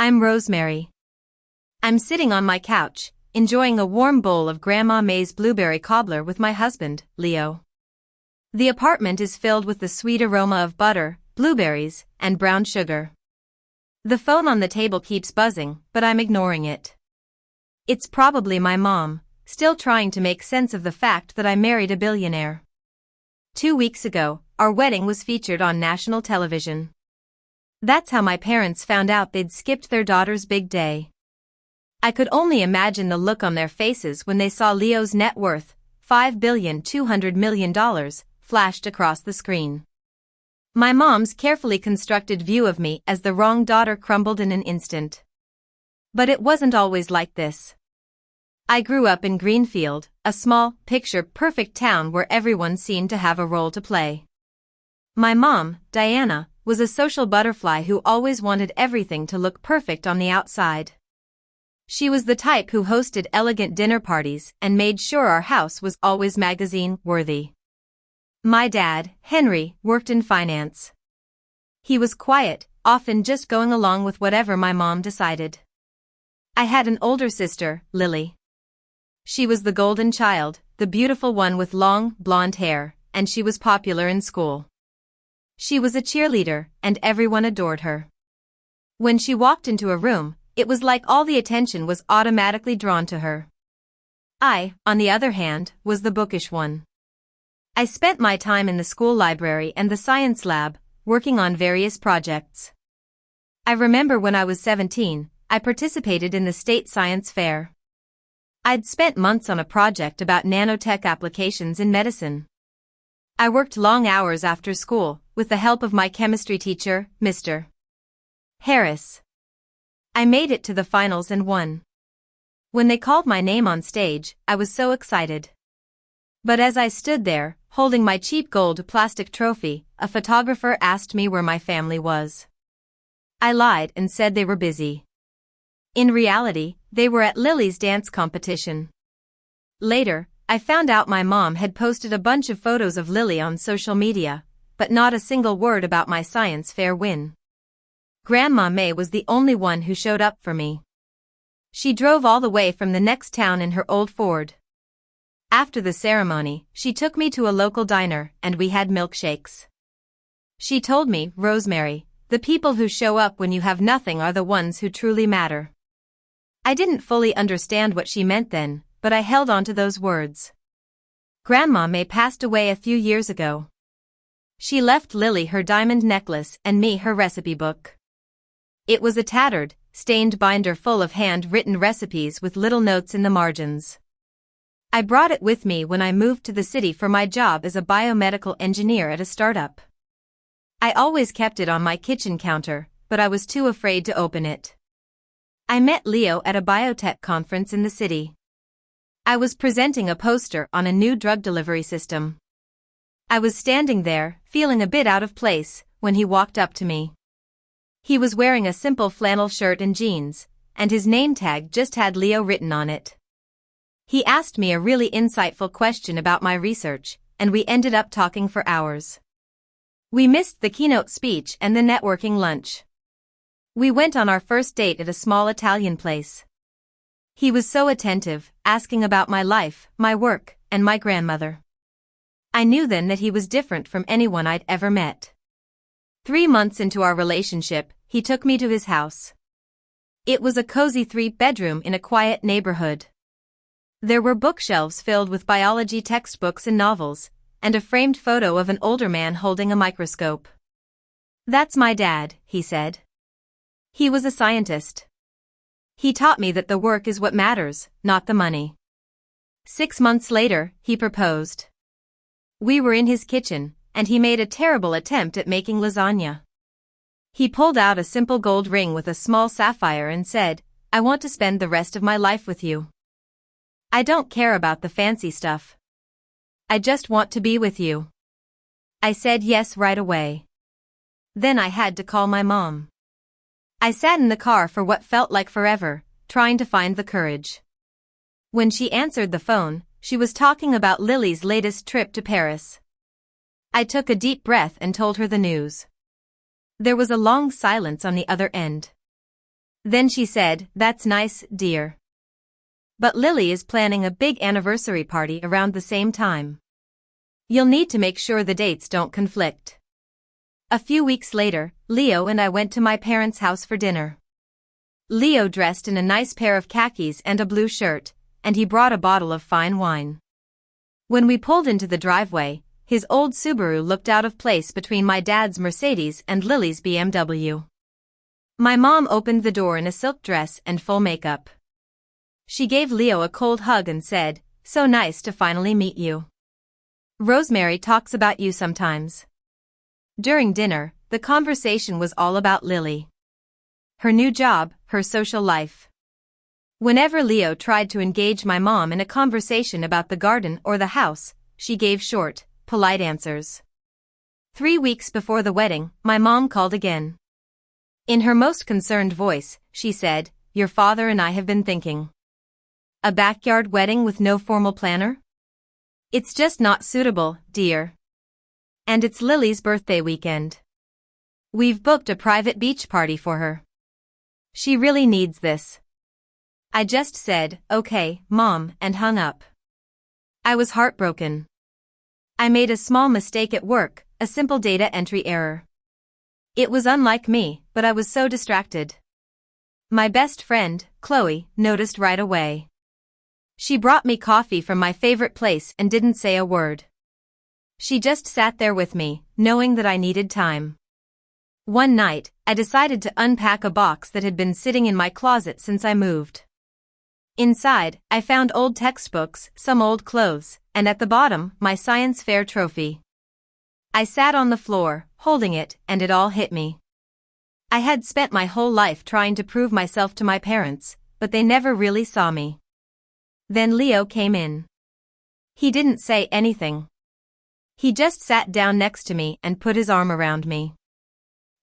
I'm Rosemary. I'm sitting on my couch, enjoying a warm bowl of Grandma May's blueberry cobbler with my husband, Leo. The apartment is filled with the sweet aroma of butter, blueberries, and brown sugar. The phone on the table keeps buzzing, but I'm ignoring it. It's probably my mom, still trying to make sense of the fact that I married a billionaire. 2 weeks ago, our wedding was featured on national television. That's how my parents found out they'd skipped their daughter's big day. I could only imagine the look on their faces when they saw Leo's net worth, $5,200,000,000, flashed across the screen. My mom's carefully constructed view of me as the wrong daughter crumbled in an instant. But it wasn't always like this. I grew up in Greenfield, a small, picture-perfect town where everyone seemed to have a role to play. My mom, Diana, was a social butterfly who always wanted everything to look perfect on the outside. She was the type who hosted elegant dinner parties and made sure our house was always magazine-worthy. My dad, Henry, worked in finance. He was quiet, often just going along with whatever my mom decided. I had an older sister, Lily. She was the golden child, the beautiful one with long, blonde hair, and she was popular in school. She was a cheerleader, and everyone adored her. When she walked into a room, it was like all the attention was automatically drawn to her. I, on the other hand, was the bookish one. I spent my time in the school library and the science lab, working on various projects. I remember when I was 17, I participated in the state science fair. I'd spent months on a project about nanotech applications in medicine. I worked long hours after school, with the help of my chemistry teacher, Mr. Harris. I made it to the finals and won. When they called my name on stage, I was so excited. But as I stood there, holding my cheap gold plastic trophy, a photographer asked me where my family was. I lied and said they were busy. In reality, they were at Lily's dance competition. Later, I found out my mom had posted a bunch of photos of Lily on social media, but not a single word about my science fair win. Grandma May was the only one who showed up for me. She drove all the way from the next town in her old Ford. After the ceremony, she took me to a local diner and we had milkshakes. She told me, Rosemary, the people who show up when you have nothing are the ones who truly matter. I didn't fully understand what she meant then, but I held on to those words. Grandma May passed away a few years ago. She left Lily her diamond necklace and me her recipe book. It was a tattered, stained binder full of hand-written recipes with little notes in the margins. I brought it with me when I moved to the city for my job as a biomedical engineer at a startup. I always kept it on my kitchen counter, but I was too afraid to open it. I met Leo at a biotech conference in the city. I was presenting a poster on a new drug delivery system. I was standing there, feeling a bit out of place, when he walked up to me. He was wearing a simple flannel shirt and jeans, and his name tag just had Leo written on it. He asked me a really insightful question about my research, and we ended up talking for hours. We missed the keynote speech and the networking lunch. We went on our first date at a small Italian place. He was so attentive, asking about my life, my work, and my grandmother. I knew then that he was different from anyone I'd ever met. 3 months into our relationship, he took me to his house. It was a cozy 3-bedroom in a quiet neighborhood. There were bookshelves filled with biology textbooks and novels, and a framed photo of an older man holding a microscope. "That's my dad," he said. He was a scientist. He taught me that the work is what matters, not the money. 6 months later, he proposed. We were in his kitchen, and he made a terrible attempt at making lasagna. He pulled out a simple gold ring with a small sapphire and said, "I want to spend the rest of my life with you. I don't care about the fancy stuff. I just want to be with you." I said yes right away. Then I had to call my mom. I sat in the car for what felt like forever, trying to find the courage. When she answered the phone, she was talking about Lily's latest trip to Paris. I took a deep breath and told her the news. There was a long silence on the other end. Then she said, "That's nice, dear. But Lily is planning a big anniversary party around the same time. You'll need to make sure the dates don't conflict." A few weeks later, Leo and I went to my parents' house for dinner. Leo dressed in a nice pair of khakis and a blue shirt, and he brought a bottle of fine wine. When we pulled into the driveway, his old Subaru looked out of place between my dad's Mercedes and Lily's BMW. My mom opened the door in a silk dress and full makeup. She gave Leo a cold hug and said, "So nice to finally meet you. Rosemary talks about you sometimes." During dinner, the conversation was all about Lily. Her new job, her social life. Whenever Leo tried to engage my mom in a conversation about the garden or the house, she gave short, polite answers. 3 weeks before the wedding, my mom called again. In her most concerned voice, she said, "Your father and I have been thinking. A backyard wedding with no formal planner? It's just not suitable, dear. And it's Lily's birthday weekend. We've booked a private beach party for her. She really needs this." I just said, "Okay, Mom," and hung up. I was heartbroken. I made a small mistake at work, a simple data entry error. It was unlike me, but I was so distracted. My best friend, Chloe, noticed right away. She brought me coffee from my favorite place and didn't say a word. She just sat there with me, knowing that I needed time. One night, I decided to unpack a box that had been sitting in my closet since I moved. Inside, I found old textbooks, some old clothes, and at the bottom, my science fair trophy. I sat on the floor, holding it, and it all hit me. I had spent my whole life trying to prove myself to my parents, but they never really saw me. Then Leo came in. He didn't say anything. He just sat down next to me and put his arm around me.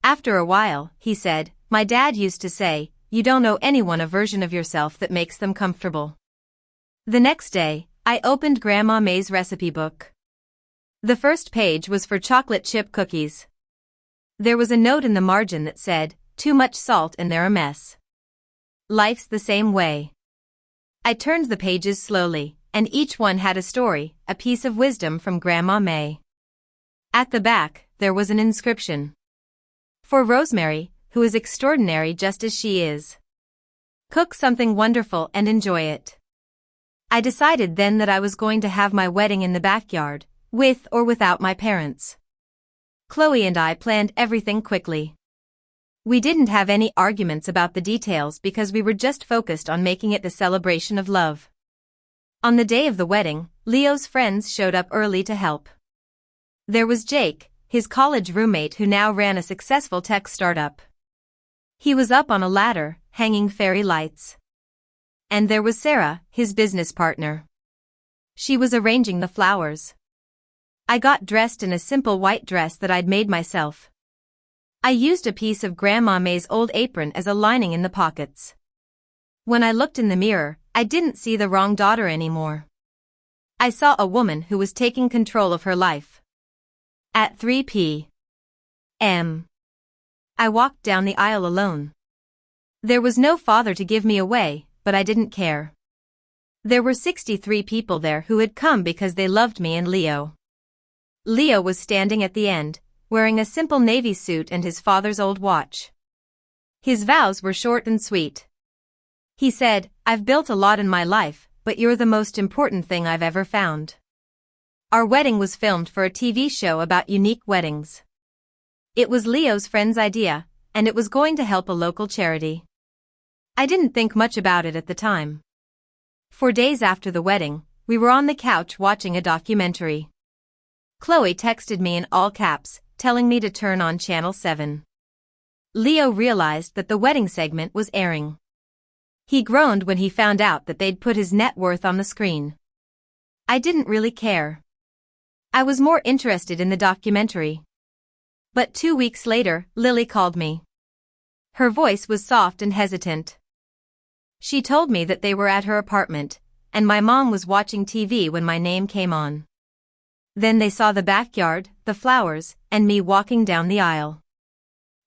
After a while, he said, "My dad used to say, you don't owe anyone a version of yourself that makes them comfortable." The next day, I opened Grandma May's recipe book. The first page was for chocolate chip cookies. There was a note in the margin that said, "Too much salt and they're a mess. Life's the same way." I turned the pages slowly, and each one had a story, a piece of wisdom from Grandma May. At the back, there was an inscription. "For Rosemary, who is extraordinary just as she is. Cook something wonderful and enjoy it." I decided then that I was going to have my wedding in the backyard, with or without my parents. Chloe and I planned everything quickly. We didn't have any arguments about the details because we were just focused on making it a celebration of love. On the day of the wedding, Leo's friends showed up early to help. There was Jake, his college roommate who now ran a successful tech startup. He was up on a ladder, hanging fairy lights. And there was Sarah, his business partner. She was arranging the flowers. I got dressed in a simple white dress that I'd made myself. I used a piece of Grandma May's old apron as a lining in the pockets. When I looked in the mirror, I didn't see the wrong daughter anymore. I saw a woman who was taking control of her life. At 3 p.m., I walked down the aisle alone. There was no father to give me away, but I didn't care. There were 63 people there who had come because they loved me and Leo. Leo was standing at the end, wearing a simple navy suit and his father's old watch. His vows were short and sweet. He said, "I've built a lot in my life, but you're the most important thing I've ever found." Our wedding was filmed for a TV show about unique weddings. It was Leo's friend's idea, and it was going to help a local charity. I didn't think much about it at the time. 4 days after the wedding, we were on the couch watching a documentary. Chloe texted me in all caps, telling me to turn on Channel 7. Leo realized that the wedding segment was airing. He groaned when he found out that they'd put his net worth on the screen. I didn't really care. I was more interested in the documentary. But 2 weeks later, Lily called me. Her voice was soft and hesitant. She told me that they were at her apartment, and my mom was watching TV when my name came on. Then they saw the backyard, the flowers, and me walking down the aisle.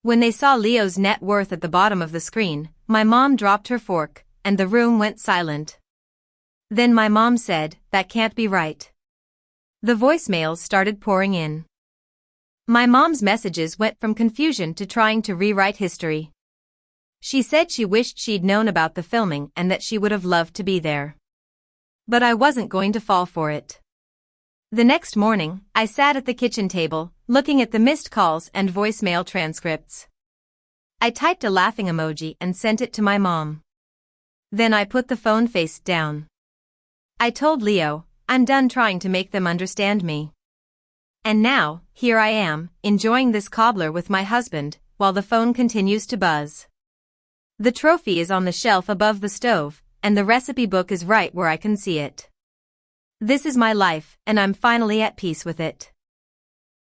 When they saw Leo's net worth at the bottom of the screen, my mom dropped her fork, and the room went silent. Then my mom said, "That can't be right." The voicemails started pouring in. My mom's messages went from confusion to trying to rewrite history. She said she wished she'd known about the filming and that she would have loved to be there. But I wasn't going to fall for it. The next morning, I sat at the kitchen table, looking at the missed calls and voicemail transcripts. I typed a laughing emoji and sent it to my mom. Then I put the phone face down. I told Leo, I'm done trying to make them understand me. And now, here I am, enjoying this cobbler with my husband, while the phone continues to buzz. The trophy is on the shelf above the stove, and the recipe book is right where I can see it. This is my life, and I'm finally at peace with it.